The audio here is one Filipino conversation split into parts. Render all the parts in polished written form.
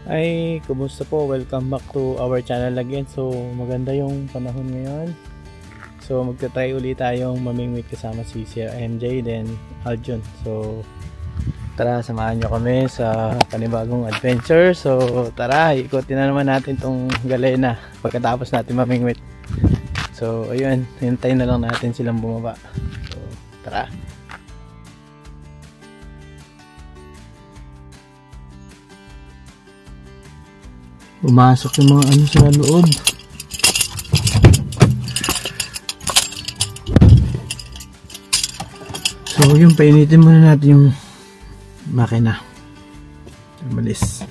Ay, kumusta po? Welcome back to our channel again. So, maganda yung panahon ngayon. So, magta-try ulit tayong mamingwit kasama si Sir MJ, then Aljun. So, tara, samahan nyo kami sa panibagong adventure. So, tara, ikutin na naman natin tong galena pagkatapos natin mamingwit. So, ayun, hintayin na lang natin silang bumaba. So, tara. Pumasok yung mga ano sa loob. So yung painitin muna natin yung makina. Malis.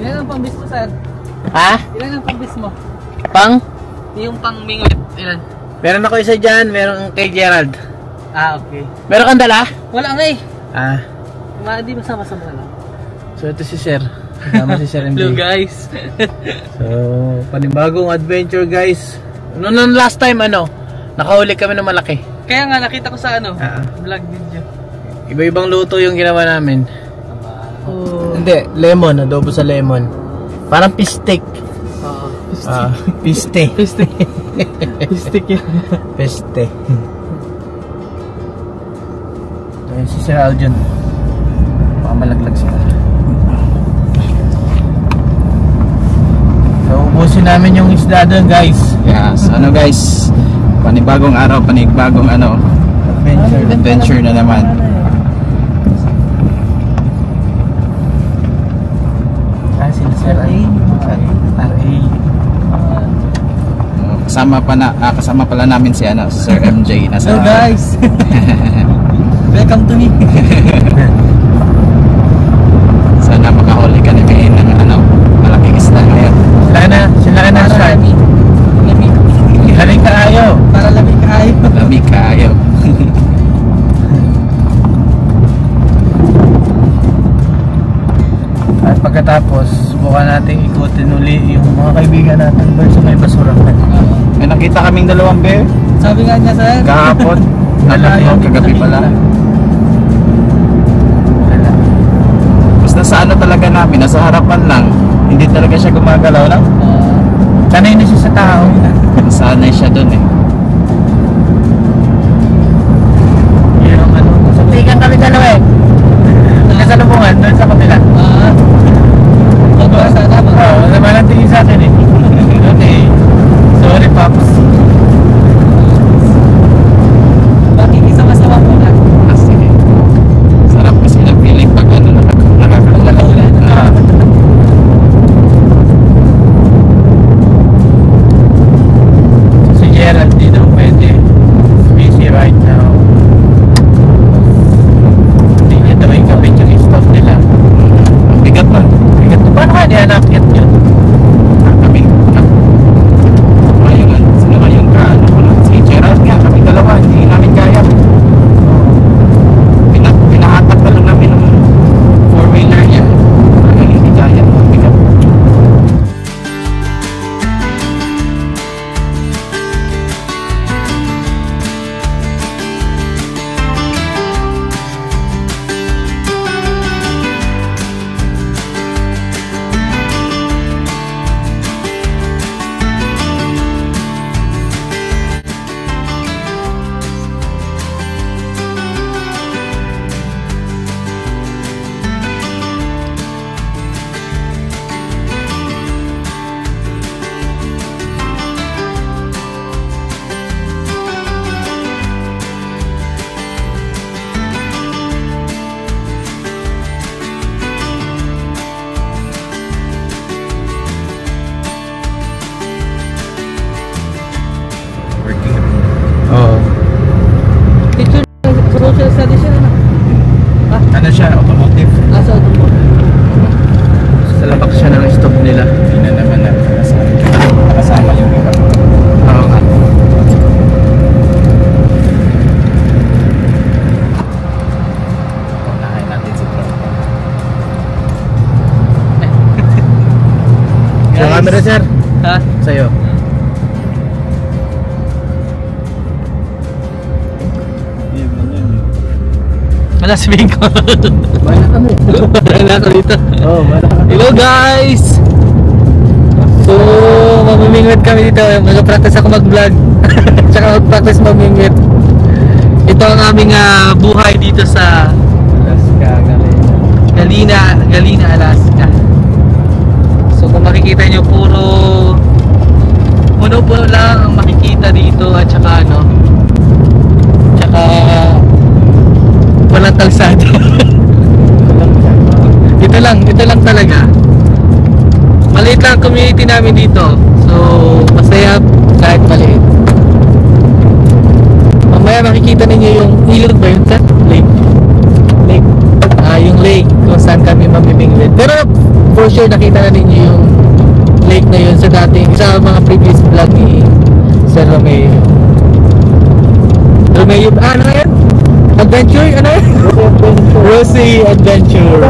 Ilan ang pambis mo, sir? Ha? Ilan ang pambis mo? Pang? Yung pang mingwit, ilan? Meron ako isa dyan, meron kay Gerald. Ah, okay. Meron kang dala? Wala nga eh. Ah. Di masama-sama lang. So ito si Sir. Kasama si Sir MJ. Hello guys. So, panibagong adventure guys. Noon last time nakahuli kami ng malaki. Kaya nga nakita ko sa vlog video. Iba-ibang luto yung ginawa namin. Hindi, lemon, adobo sa lemon. Parang pistek. Piste. Piste. Pistek yun. Piste. Ayan si Sir Aljun. Baka malaglag sila. So, ubusin namin yung isda doon guys. Yes, guys, panibagong araw, panibagong adventure na naman. Sir RA. Kasama pala namin si Sir MJ na sa. Hello guys. Welcome to me. Sana makahuli ka na kayo ng malaking isda ngayon. Sila na shark. Lamig kaayo. Para lamig kaayo. Lamig kaayo. At pagkatapos, subukan natin ikutin uli yung mga kaibigan natin doon sa may basurahan. May nakita kaming dalawang bear. Sabi nga niya, sir. Kahapon. Kagabi pala. Basta sa talaga namin, nasa harapan lang. Hindi talaga siya gumagalaw lang. Sanay na siya sa tao. Sanay siya doon eh. Yung sabtikan kami dalawa eh. Nagkasalubungan doon sa kapila. Sana ba? Oo, naman ang tingin sa akin eh. Okay. Sorry, Pops. Makikisama-sama po na. Kasi sarap kasi ng feeling pag nakakalaw. sir? Ha? Sa'yo. Wala si Bingko. Wala kami. Wala ko dito. Oh, wala kami. Hello guys! So, mamimingwit kami dito. Mag-practice ako mag-vlog. Tsaka mag-practice mamimingwit. Ito ang aming buhay dito sa Galena, Alaska. So, kung makikita nyo, puno lang ang makikita dito. At saka walang kalsada. Ito lang talaga. Maliit lang ang community namin dito. So, masaya kahit maliit. Mamaya makikita ninyo yung ilog ba yun, sir? Lake. Yung lake kung saan kami mamimingwit. Pero for sure nakita na ninyo yung lake na yun sa mga previous vlog ni Sir Romeo. Ano yan? Adventure? Ano yan? Rosie Adventure.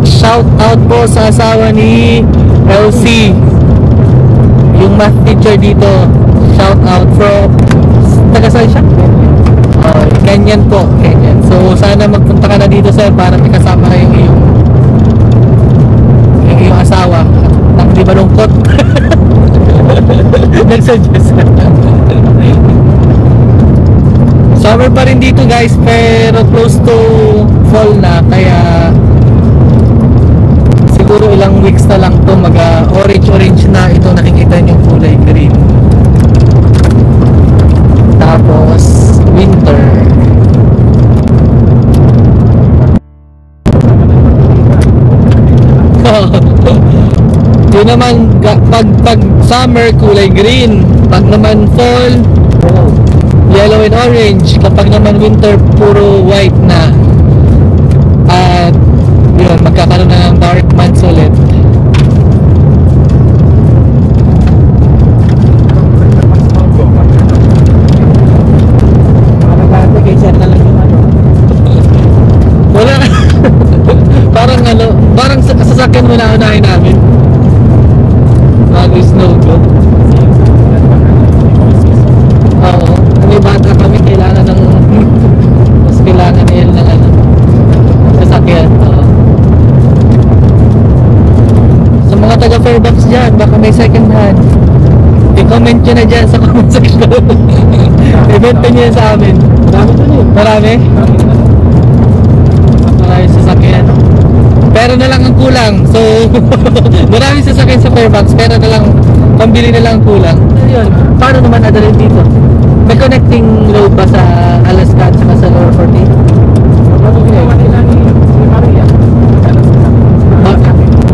Shout out po sa asawa ni LC, yung math teacher dito. Shout out from taga saan siya? Kenyan po, Kenyan. So sana magpunta ka na dito sir para may kasama na yung iyong asawa nang di malungkot. Nagsuggest. Summer pa rin dito guys, pero close to fall na, kaya siguro ilang weeks na lang to orange na ito, nakikita nyo kulay green. Tapos winter. Yun naman pag summer kulay green, pag naman fall yellow and orange, kapag naman winter puro white na. At yun, magkakaroon na ng dark months ulit. Wala. Parang sasakyan mo na unahin namin bago snow go. Oo, kami bata kami, kailangan nila ng sasakyan. Sa mga taga Fairbanks dyan, baka may second hand, i-comment nyo na dyan sa comment section. I-benta nyo yan sa amin. Marami? Marami sasakyan. Pero na lang ang kulang. So, marami sasakyan sa Fairbanks, pero na lang, pambili na lang ang kulang. Yun, paano naman adalhin dito? May connecting load ba sa Alaska at sa Lower 48?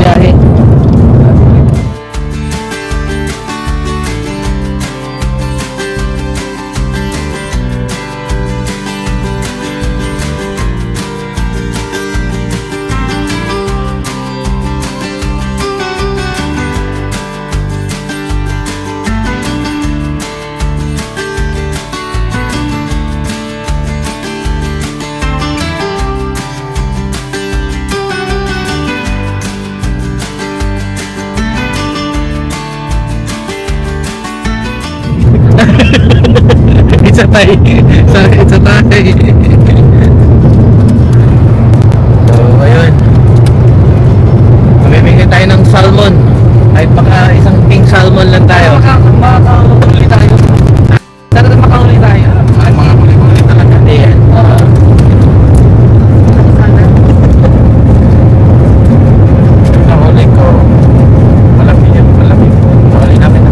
Biyahe. It's a tie. Sorry, it's a tie. So, ayun. Mamimigay tayo ng salmon. Kahit baka isang king salmon lang tayo. Makakahuli tayo. Talaga makahuli tayo. Ay, mga huli-huli talaga. Hindi yan. Sa huli ko, malaki yan. Malaki. Huli namin na.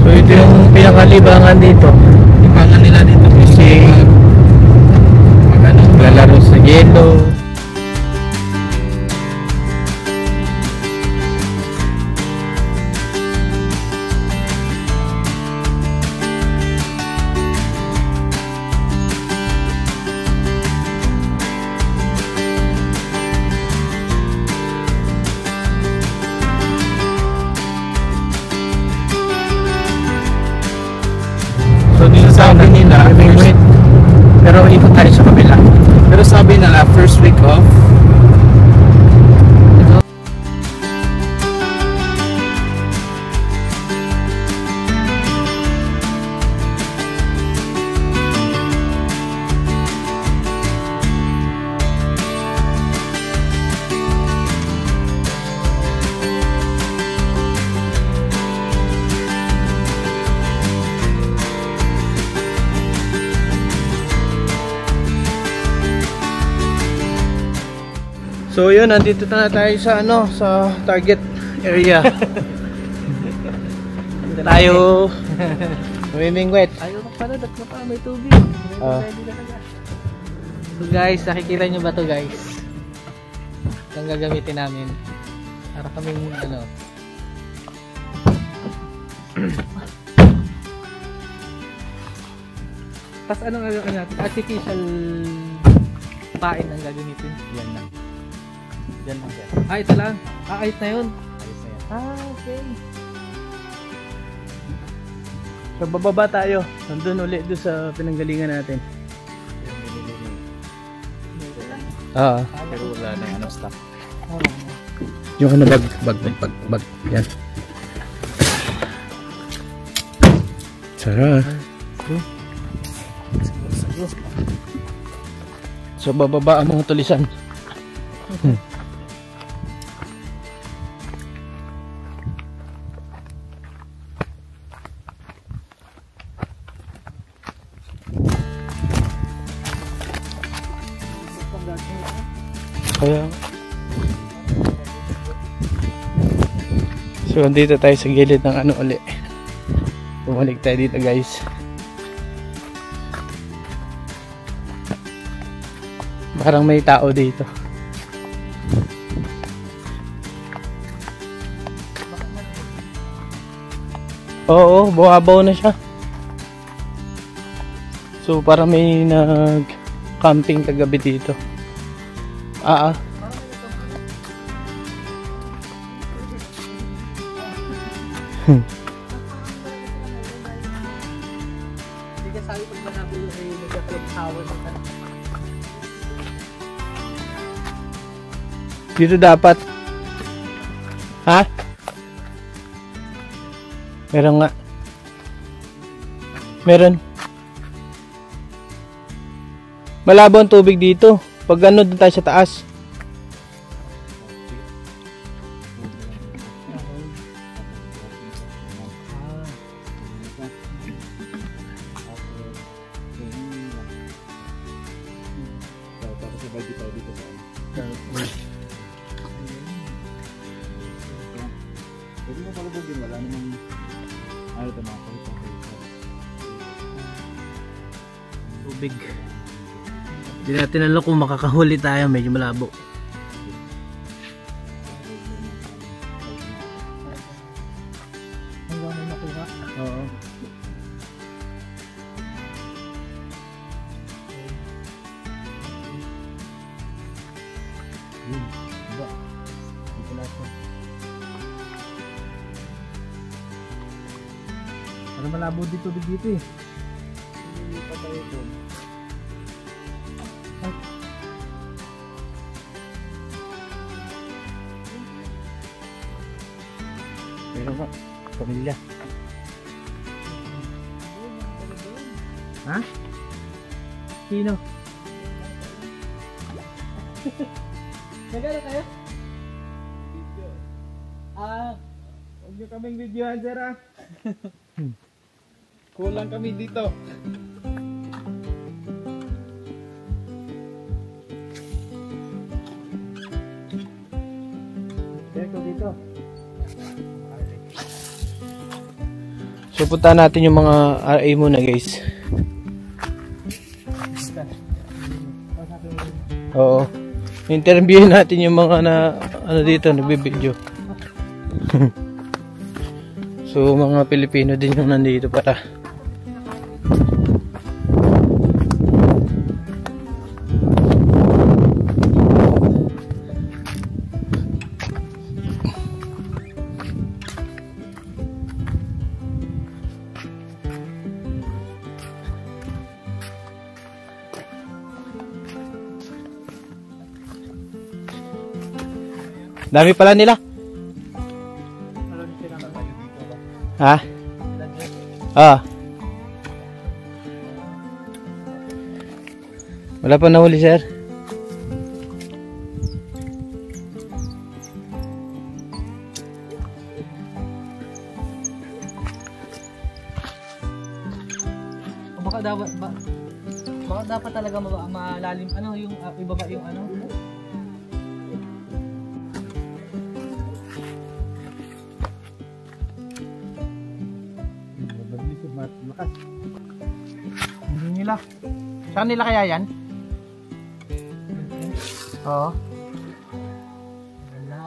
So ito yung pinakalibangan dito. Libangan nila dito kasi maglalaro sa yelo. nila pero ikot tayo sa kabila. pero sabi nila first week of So yun, nandito na tayo sa sa target area. Tayo swimming wet. Ayaw ka pala, dat pa may tubig. So guys, nakikita nyo ba to guys? Itong gagamitin namin. Para kaming Tapos anong natin? Artificial pain ang gagamitin. yan lang. Yan lang yan. Ah, ito lang. Ah, ayos na yun. Ayos na yan. Ah, okay. So bababa tayo. Nandun ulit doon sa pinanggalingan natin. Yung binili ni pero wala na yung stock. Yung bag. Yan. Sarap. So bababa ang mga tulisan. Kaya so andito tayo sa gilid ng ulit. Bumalik tayo dito guys. Parang may tao dito. Oo, bumabaw na siya. So parang may nag-camping kagabi dito. Hindi ka sabi pag manabi ay nagkakalasawa ng Dito dapat. Ha? Meron nga. Meron. Malabo ang tubig dito. Pag doon tayo sa taas. Pwede mo pala bugin, wala namang ito mga kalita. Tubig. Hindi natin alam kung makakahuli tayo, medyo malabo. hanggang may makuha. Oo. Diba? Dito natin. Parang malabo dito eh. Hindi pa tayo doon. Meron nga. Pamilya. Ha? Sino? Nagala kayo? Huwag nyo kaming videohan, sir, ha? Kulang kami dito. Dito dito. So punta natin yung mga RA muna guys. Oo. Interviewin natin yung mga dito nagbibideo. So mga Pilipino din yung nandito para Dami pala nila. Ha? Ah. Wala pa nahuli, sir. Baka dapat talaga malalim ano yung ibaba yung ano. Lakas. Hindi nila. Saan nila kaya yan? Oo. Wala.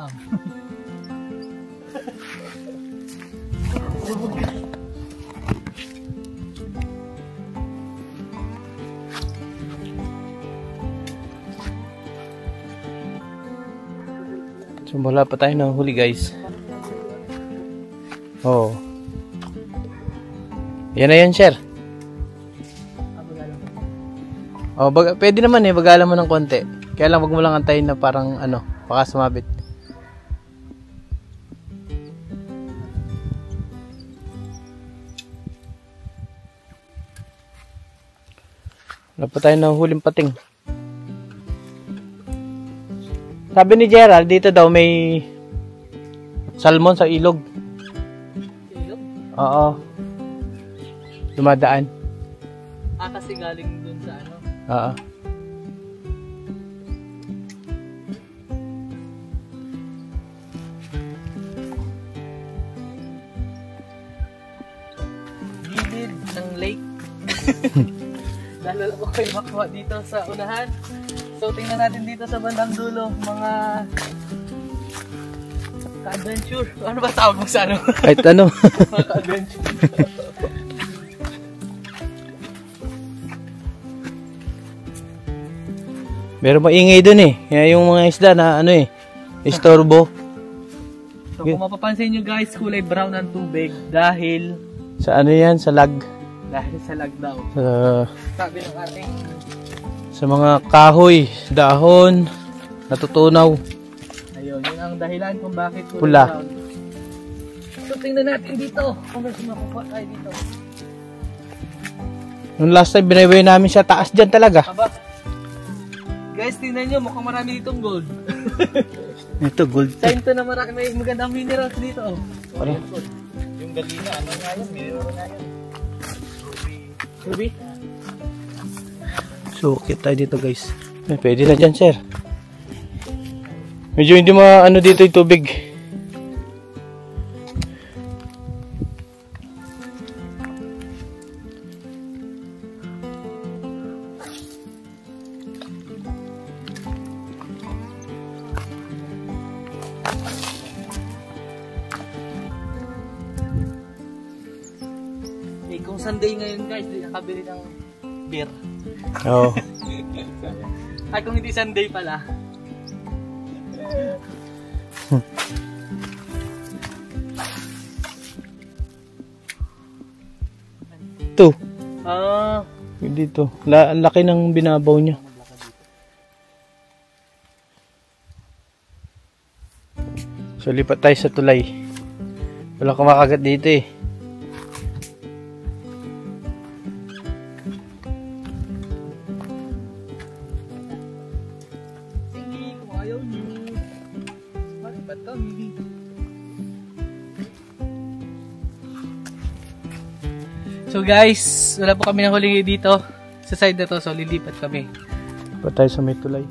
So wala pa tayo ng huli, guys. Oo. Yan na yan, sir. Oh, pwede naman eh, bagalan mo ng konti. Kaya lang wag mo lang antayin na parang ano, baka sumabit. Wala pa tayo ng huling pating. Sabi ni Gerald, dito daw may salmon sa ilog. Ilog? Oo. Dumadaan. Kasi galing dun sa ano. Oo. Gilid ng lake. Dahil ako kayo makuha dito sa unahan. So tingnan natin dito sa bandang dulo mga ka-adventure. Ano ba tawag mo sa ano? Kahit ano. Mga ka-adventure. Meron maingay dun eh. Kaya yung mga isda na ano eh, istorbo. So kung mapapansin nyo guys, kulay brown ang tubig dahil Sa ano yan? Sa lag. dahil sa lag daw. Sabi ng ating Sa mga kahoy, dahon, natutunaw. ayun, yun ang dahilan kung bakit kulay Pula. brown. So tingnan natin dito kung may makukuha tayo dito. Nung last time, binaybay namin siya taas dyan talaga. Aba, guys, tingnan nyo, mukhang marami ditong gold. Ito, gold. Sign to na marami, may magandang minerals dito. Oh. Ano? Yung galina, ano nga yun? Minero nga yun. Ruby? So, kita tayo dito guys. Pwede na dyan, sir. Medyo hindi ano dito yung tubig. Eh, kung Sunday ngayon guys, di nakabili ng beer. Oo. Ay, kung hindi Sunday pala. Ito. Ah, Dito. Ang laki ng binabaw niya. So, lipat tayo sa tulay. Wala kang makagat dito eh. sige, kung ayaw nyo. Malipat kami. So guys, wala po kami nahuli dito sa side na to, so lilipat kami. Lipat tayo sa may tulay.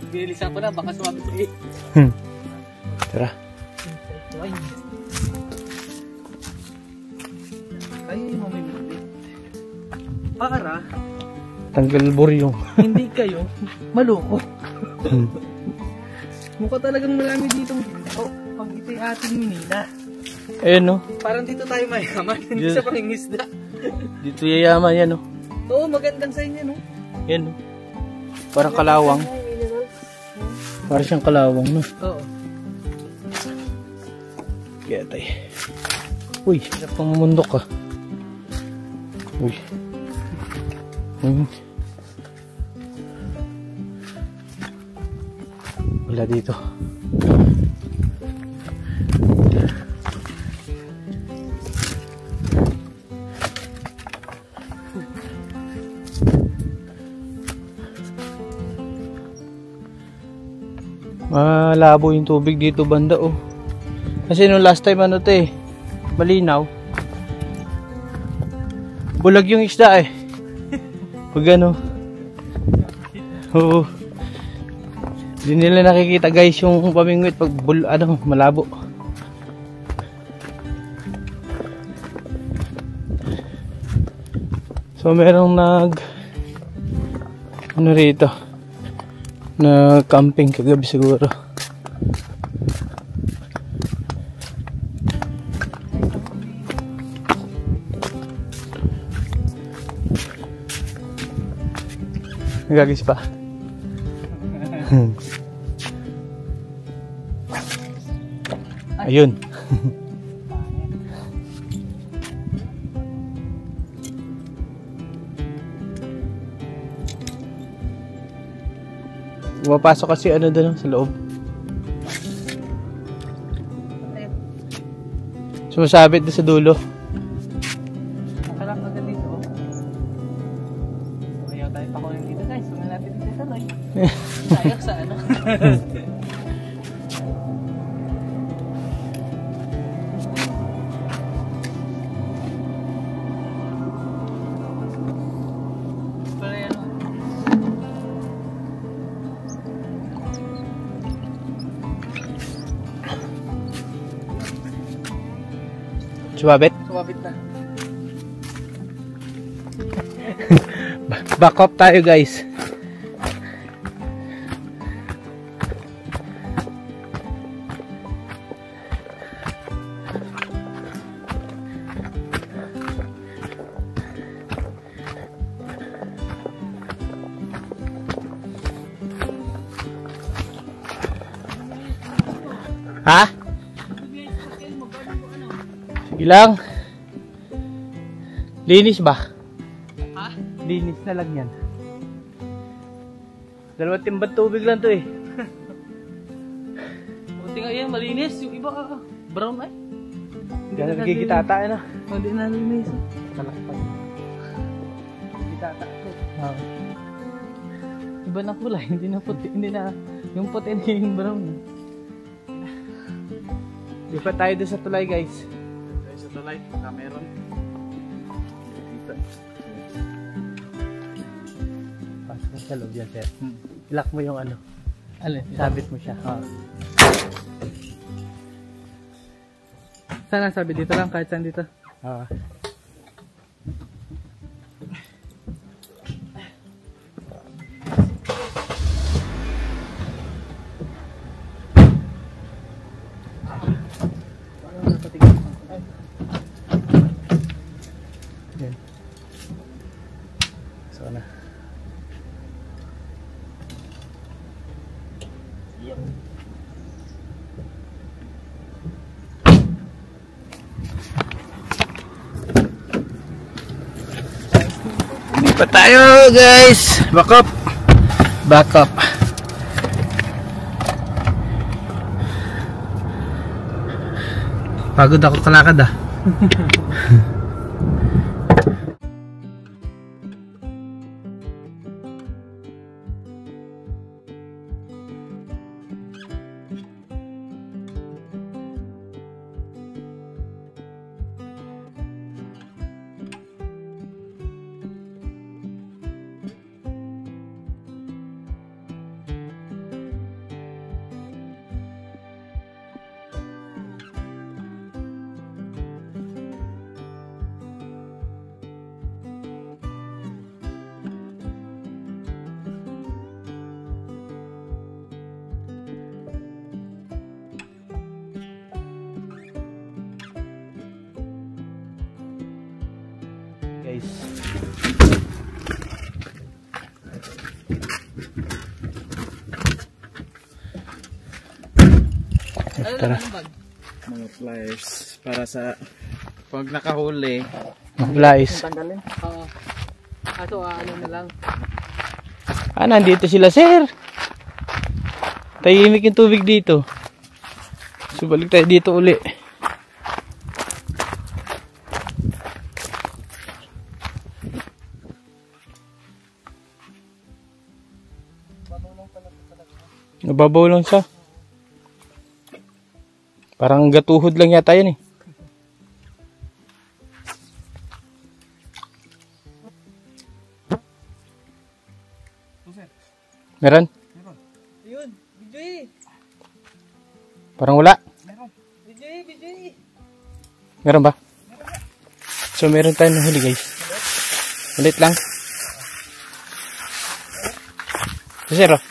Binilisan ko na, baka sumabit sa eh. Tara. Ay, mamimili. Para Tanggal buryong. hindi kayo maloko. Mukha talagang marami dito. Oh, pag ito yung ating Manila. Ayun no. Parang dito tayo mayaman. Hindi sa pangingisda. Dito yayaman yan no. Oo, magandang sign yan, no? Yan no. Parang kalawang. Para siyang kalawang, no? Oo. Kaya tayo. Uy, hirap pang mamundok, ah. Uy. Wala dito. Malabo yung tubig dito banda, oh. Kasi nung last time ano to eh, malinaw. Bulag yung isda eh. Pag ano. Oo. Hindi nila nakikita guys yung pamingwit pag malabo. So merong ano rito, camping kagabi siguro. Nagagis pa. Ayun. Pumapasok kasi ano doon sa loob. Sumasabit doon sa dulo. Makalap agad dito. Ayaw tayo pa kunin dito guys. Sungan natin dito sa Roy. Sayang sa ano. Sumabit? Sumabit na. Back up tayo guys. Ha? Sige lang. Linis ba? Ha? Linis na lang yan. Dalawang timbat tubig lang to eh. Buti nga yan, malinis. Yung iba, brown ay. Hindi na nagigitata na. Hindi na nalinis. Kalakpan. Gitata to. Iba na kulay, hindi na puti. Hindi na, yung puti na yung brown. Di pa tayo doon sa tulay guys. Tayo sa tulay, meron. Dito. Pasok sa loob yan sir. Lock mo yung ano. Alin? Sabit mo siya. Sana sabi dito lang, kahit saan dito. So na. Hindi pa tayo guys. Back up. Back up. Pagod ako kalakad ah. Guys. Tara. Mga pliers para sa pag nakahuli. Flies. Tanggalin. Oo. Aso, ano na lang. Nandito sila, sir. Tahimik yung tubig dito. So, balik tayo dito uli. Nababaw lang siya. Parang gatuhod lang yata yan eh. Meron? Yun, BJ. Parang wala. BJ. Meron ba? So meron tayong nahuli guys. Ulit lang. Sir, oh.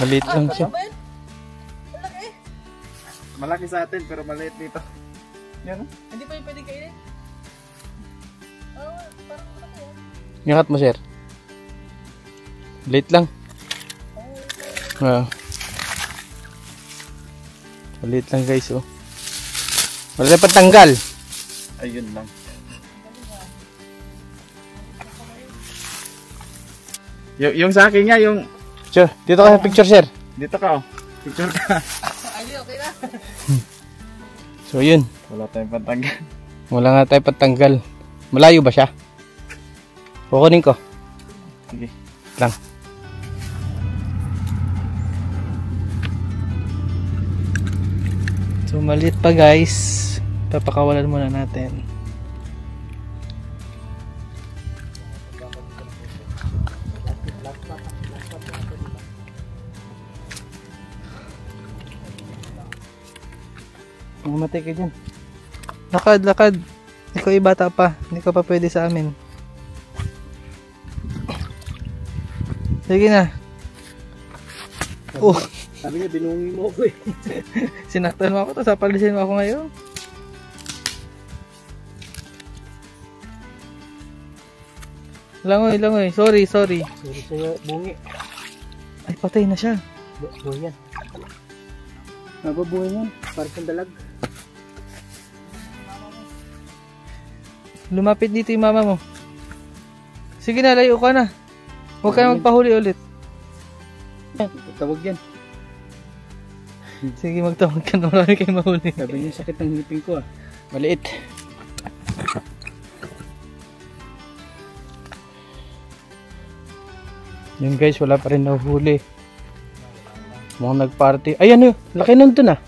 Maliit lang siya. Malaki sa atin pero maliit dito. Yan. Hindi pa yung pwede kainin? Parang malaki yan. Ingat mo sir. Maliit lang. Maliit lang guys oh. Wala pa tanggal. Ayun lang. Yung sa akin nga, yung... Sure, dito ka sa picture sir. Dito ka oh. Picture ka. Ay, okay na. So yun. Wala tayong pantanggal. Wala nga tayo patanggal. Malayo ba siya? Kukunin ko. Sige. Lang. So maliit pa guys. Papakawalan muna natin. Mamatay ka dyan. Lakad. Ikaw ay bata pa. Hindi ka pa pwede sa amin. Sige na. Oh. Sabi niya, binungi mo ako eh. Sinaktan mo ako. Tapos apalisin mo ako ngayon. Langoy. Sorry. Sorry sa'yo, bungi. Ay, patay na siya. Buhay yan. Nababuhay yan. Parang siyang dalag. Lumapit dito yung mama mo. Sige na, layo ka na. Huwag ka na magpahuli ulit. Tawag yan. Sige, magtawag ka na. Marami kayong mahuli. Sabi niya, sakit ng ngipin ko ah. Maliit. Yun guys, wala pa rin nahuhuli. Mukhang nagparty. Ay ano, laki nun dun ah.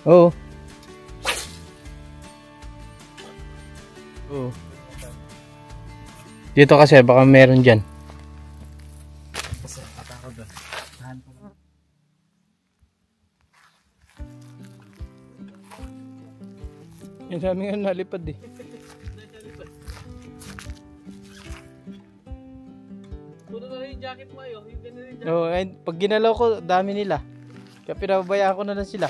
Oo. Oo. Dito kasi baka meron dyan. Yung sa amin nga nalipad eh. Puno na rin yung jacket mo ayo. Yung ganun rin jacket. Oo, pag ginalaw ko, dami nila. Kaya pinababayaan ko na lang sila.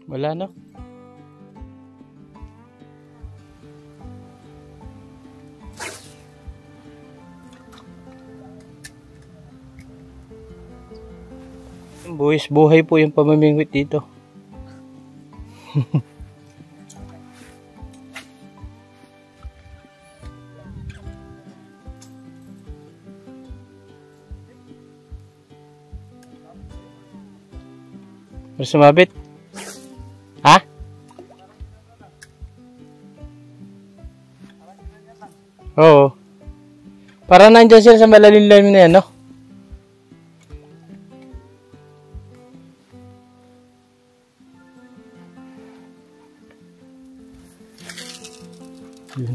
Wala no? Buhay po yung pamamingwit dito. Pero sumabit? Ha? Oo. Para nandyan sila sa malalim-lalim na yan, no? Yun.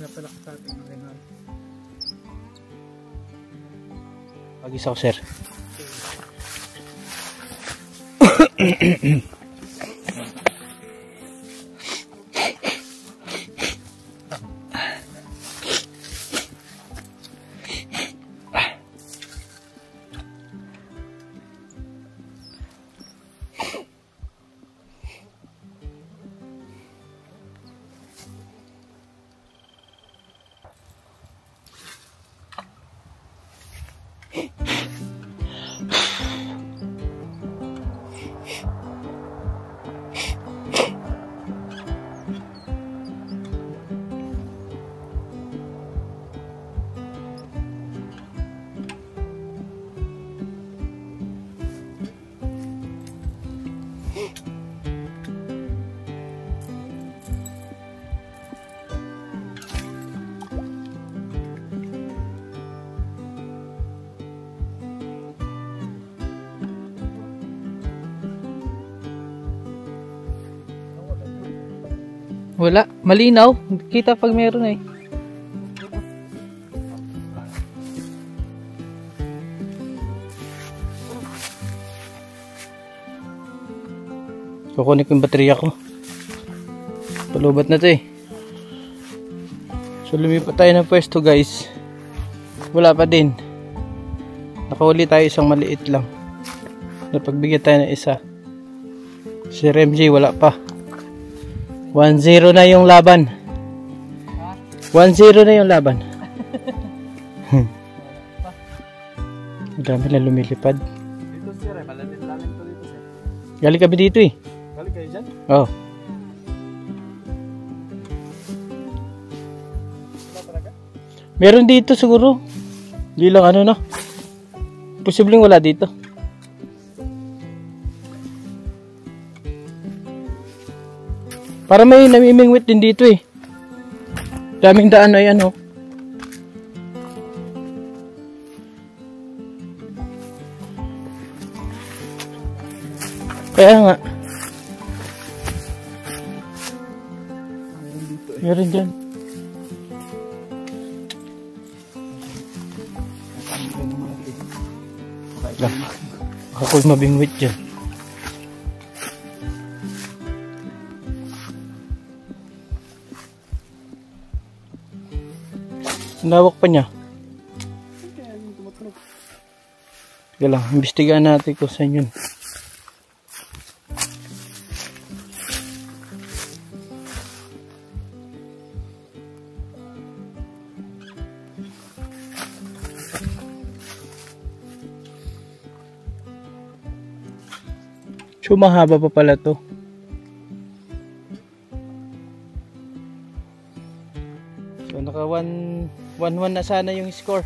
Napalak sa atin ng Reynald. Pag-isa ko, sir. Wala, malinaw. Kita pag meron eh. Kukunin ko yung baterya ko. Palubat na to eh. So lumipat tayo ng pwesto guys. Wala pa din. Nakahuli tayo isang maliit lang. Napagbigyan tayo ng isa. Si MJ wala pa. 1-0 na yung laban. 1-0 na yung laban. Ang dami na lumilipad. Dito sir, malalim to dito sir. Galing kami dito eh. Galing kayo dyan? Oh. Meron dito siguro. Hindi lang ano no. Posibleng wala dito. Para may namimingwit din dito eh. Daming daan ay ano. Kaya nga. Meron dyan. Ako'y mabingwit dyan. Lawak pa niya. Sige lang, imbestigaan natin kung saan yun. So mahaba pa pala to. So naka 1-1 na sana yung score.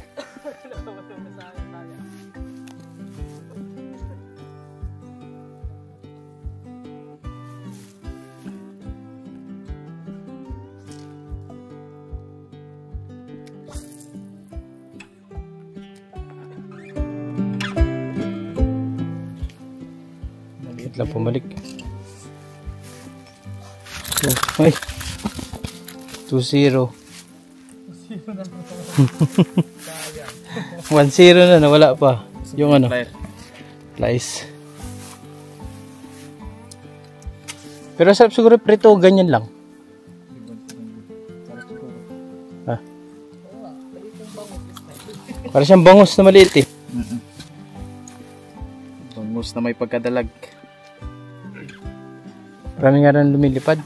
Lang pumalik. So, ay 2-0. 1-0 na, nawala pa yung ano, slice. Pero sarap siguro prito, ganyan lang. Ah. Para siyang bangus na maliit eh. Bangus na may pagkadalag. Marami nga rin lumilipad.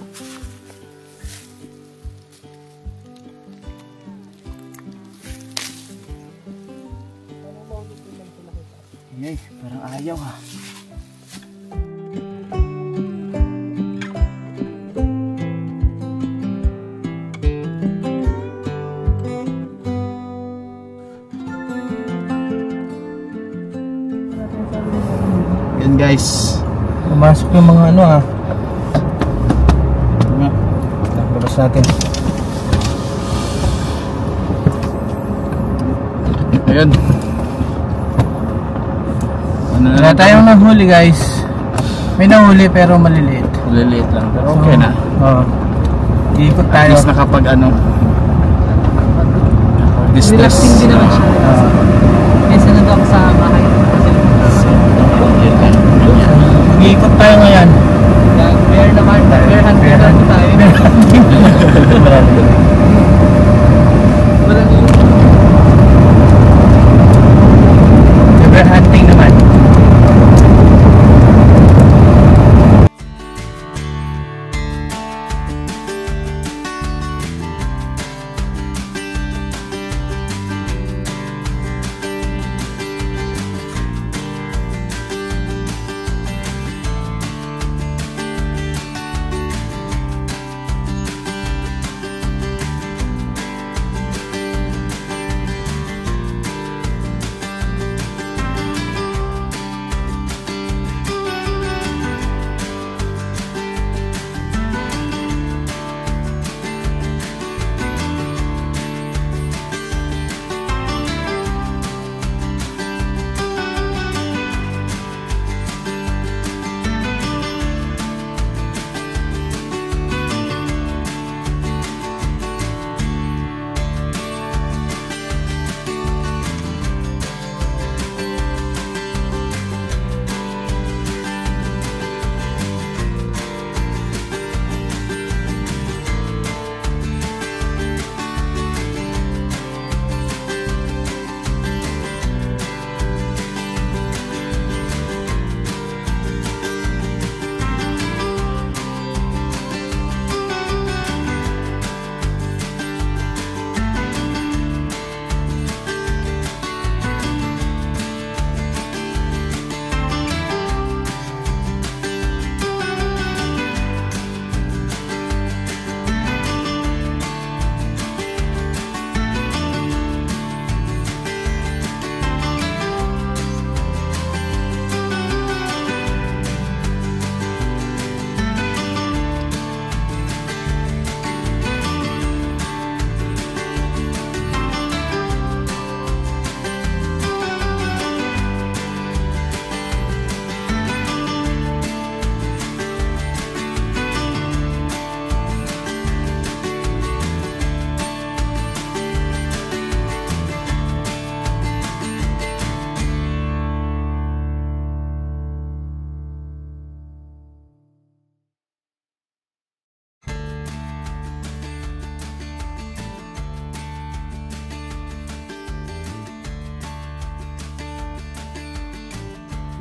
Ay, parang ayaw ha. Yan guys. Pumasok yung mga ano ha. Labas natin. Ayun. Wala tayong nahuli guys. May nahuli pero maliliit. Maliliit lang pero okay na. Oo. Iikot At tayo. least nakapag ano. Distress. Relaxing din naman siya. Kaysa na ako sa bahay. Yun lang. Iikot tayo ngayon. Bear naman. Bear hunting naman tayo. Bear hunting naman.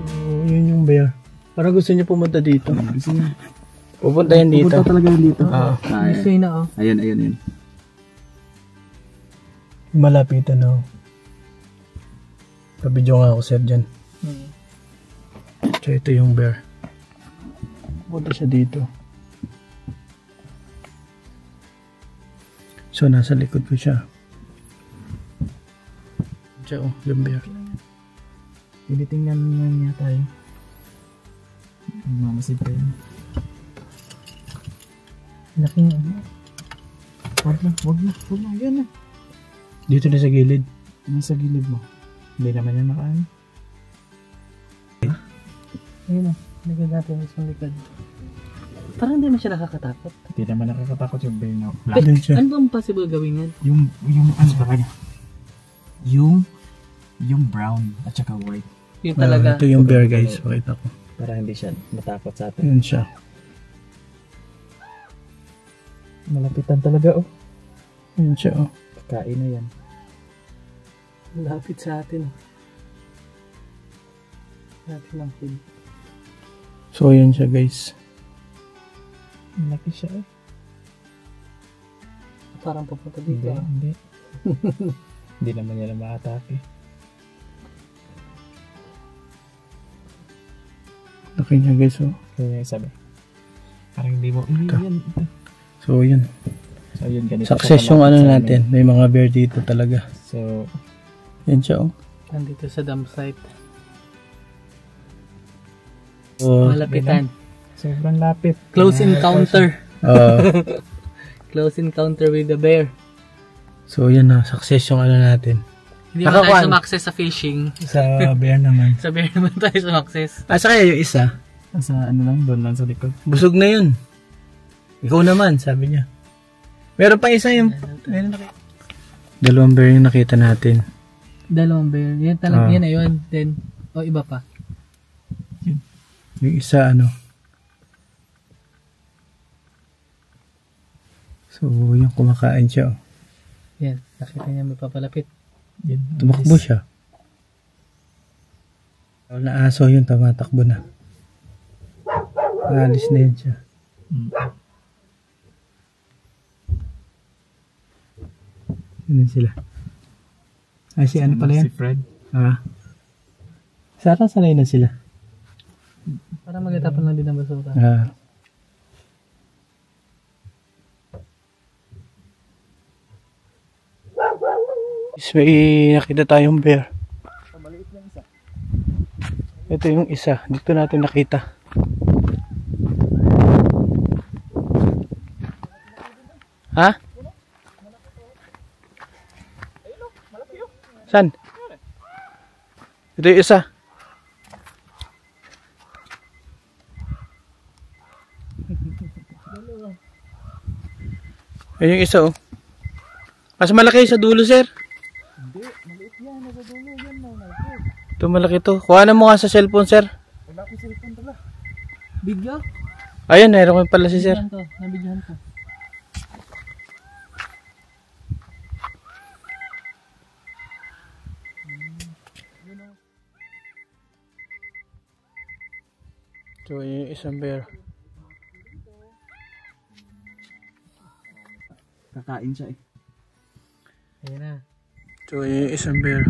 So, yun yung bear. Parang gusto niya pumunta dito. Gusto niya. Pupunta yan dito. Pupunta talaga yan dito. Oo. Gusto yun na oh. Ayun. Malapitan na ako. Pabidyo nga ako sir dyan. So ito yung bear. Pupunta siya dito. So nasa likod ko siya. Diyan oh, yung bear. Tinitingnan niya tayo. Mamasid pa yun. Laki nga. Wag na. Yan na. Dito na sa gilid. Nasa gilid mo. Hindi naman yan nakaano. Ayun na. Lagyan natin isang likod. Parang hindi na siya nakakatakot. Hindi naman nakakatakot yung bear na. Doon siya. Ano bang possible gawin yan? Yung ano ba kanya? Yung brown at saka white. Yung talaga. Ito yung bear guys. Pakita ko. Para hindi siya matakot sa atin. Yun siya. Malapitan talaga oh. Yun siya oh. Kain na yan. Lapit sa atin. Lapit lang food. So yun siya guys. Malaki siya eh. Parang papunta dito. Hindi. Hindi naman niya na ma-atake. Laki niya guys oh. Kaya sabi. Parang hindi mo. Yan. So yun. So yun, ganito. Success yung ano natin. May mga bear dito talaga. So, Yan siya oh. Nandito sa dump site. So, Malapitan. sobrang lapit. Close encounter. uh, Close encounter with the bear. so yan na. Success yung ano natin. Hindi naman tayo Nakakuan. sumakses sa fishing. Sa bear naman. Sa bear naman tayo sumakses. Asa kaya yung isa? Sa ano lang, doon lang sa likod. Busog na yun. Ikaw naman, sabi niya. Meron pa isa yung... Dalawang bear yung nakita natin. Dalawang bear. Yan talaga, yan na yun. Then, iba pa. Yung isa ano. So, yung kumakain siya. Yan, nakita niya may papalapit. Yan, tumakbo siya. Na aso yun, tumatakbo na. Alis na yun siya. Ano sila? Si ano pala yan? Si Fred. Sarang sanay na sila. Para magtapon lang din ang basura. May nakita tayong bear. Ito yung isa. Dito natin nakita. Ha? San? Ito yung isa. Ayun yung isa oh. Mas malaki sa dulo, sir. Hindi, maliit yan. Nasa dulo yan. Ito malaki to. Kuhanan mo nga sa cellphone, sir. Wala ko cellphone pala. Video? Ayun, meron ko pala si sir. Nabidyohan ko. So, yun yung isang bear. Kakain siya eh. Ayan na. So, yun yung isang bear.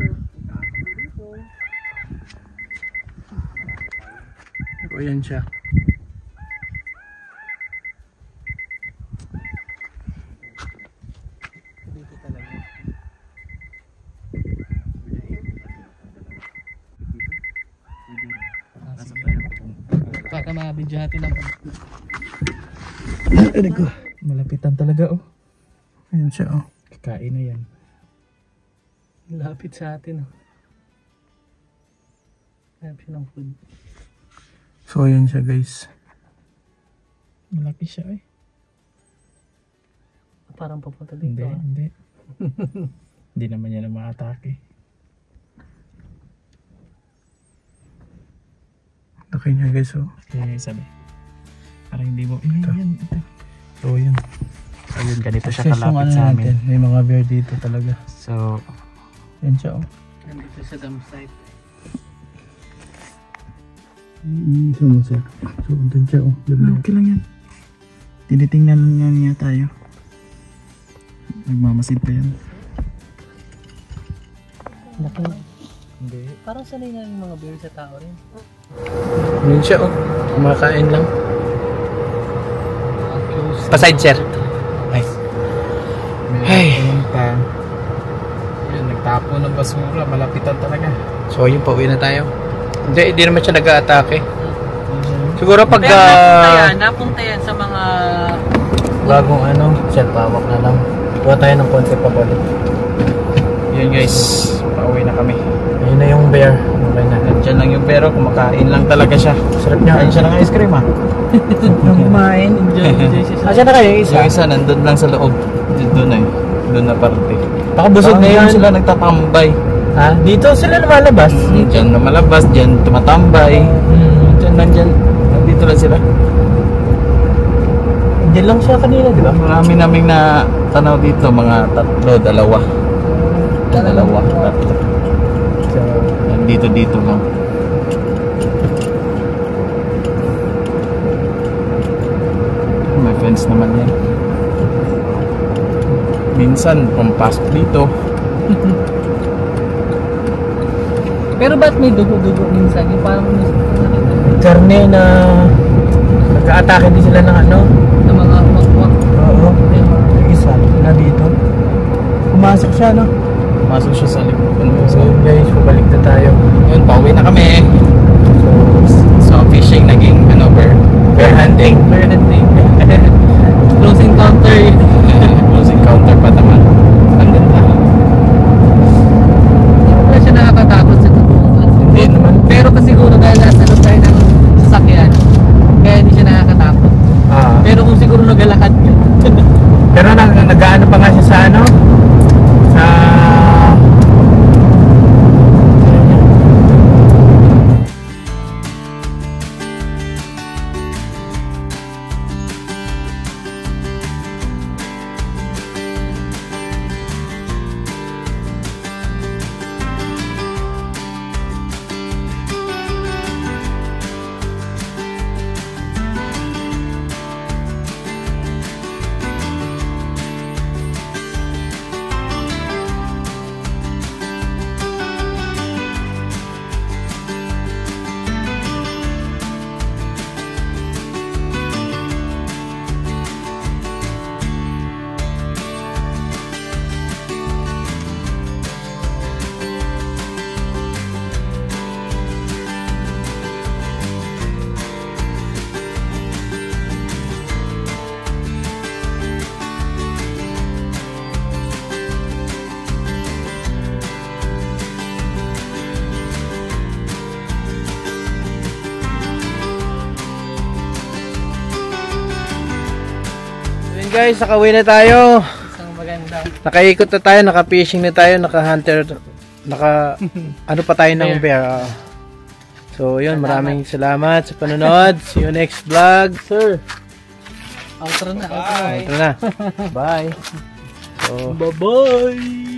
So, yan siya. Baka mabidyo natin lang. Malapitan talaga oh. Ayan siya oh. Kakain na yan. Lapit sa atin. Hanap siya ng food. So, ayan siya guys. Malaki siya eh. Parang papunta dito. Hindi. Hindi naman yan na ma-atake. Laki niya guys oh. Kaya sabi. Parang hindi mo. Yan. Ito. So, yun. Ayun, ganito siya Yung kalapit ano sa amin. natin, may mga bear dito talaga. So, Yan siya oh. Nandito sa dam site. So, mo sir. So, andun siya oh. okay lang yan. Tinitingnan lang niya tayo. Nagmamasid pa yan. Laki. Hindi. Parang sanay na yung mga bear sa tao rin. Yan siya oh. Kumakain lang. Pa-side sir. Ay. Ay. Yan, nagtapo ng basura. Malapitan talaga. So, yun, pauwi na tayo. Hindi naman siya nag-a-atake. Siguro pag Pero napunta yan sa mga bagong ano, self-hawak na lang. Kuha tayo ng concept pa balik. Yan guys, pauwi na kami. Ayun na yung bear. Okay na. Diyan lang yung pero kumakain lang talaga siya. Sarap niya. Kain siya ng ice cream ah. Nung kumain. enjoy si Asa na kayo yung isa? Yung isa nandun lang sa loob. Doon eh. Doon na parte. Baka busog na Ngayon yan. sila nagtatambay. Ha? Dito sila lumalabas. Diyan na malabas, diyan tumatambay. Diyan nandyan. Nandito lang sila. Diyan lang siya kanina, di ba? Marami naming na tanaw dito, mga dalawa. Tatlo. So, Dito lang. May fence naman yan. Minsan, pumpasok dito. Pero ba't may dugo-dugo minsan? Yung parang karne na nagka-atake din sila ng ano? ng mga wak-wak. Oo. Yung isa na dito. Pumasok siya, no? Masok siya sa likod. So guys, pabalik na tayo. Yun, pauwi na kami. So, fishing naging bear hunting. Bear hunting. Close encounter. Close encounter pa naman. Ang ganda. Wala siya nakakatakot sa tutungan. Hindi naman. Pero kasi siguro dahil nasa loob tayo ng sasakyan, kaya hindi siya nakakatakot. Pero kung siguro naglalakad ka, Pero Yun guys, nakauwi na tayo. Isang maganda. Nakaikot na tayo, naka-fishing na tayo, naka-hunter, ano pa tayo ng bear. So yun, maraming salamat sa panonood. See you next vlog, sir. Outro na. Outro na. Bye. So, Bye-bye.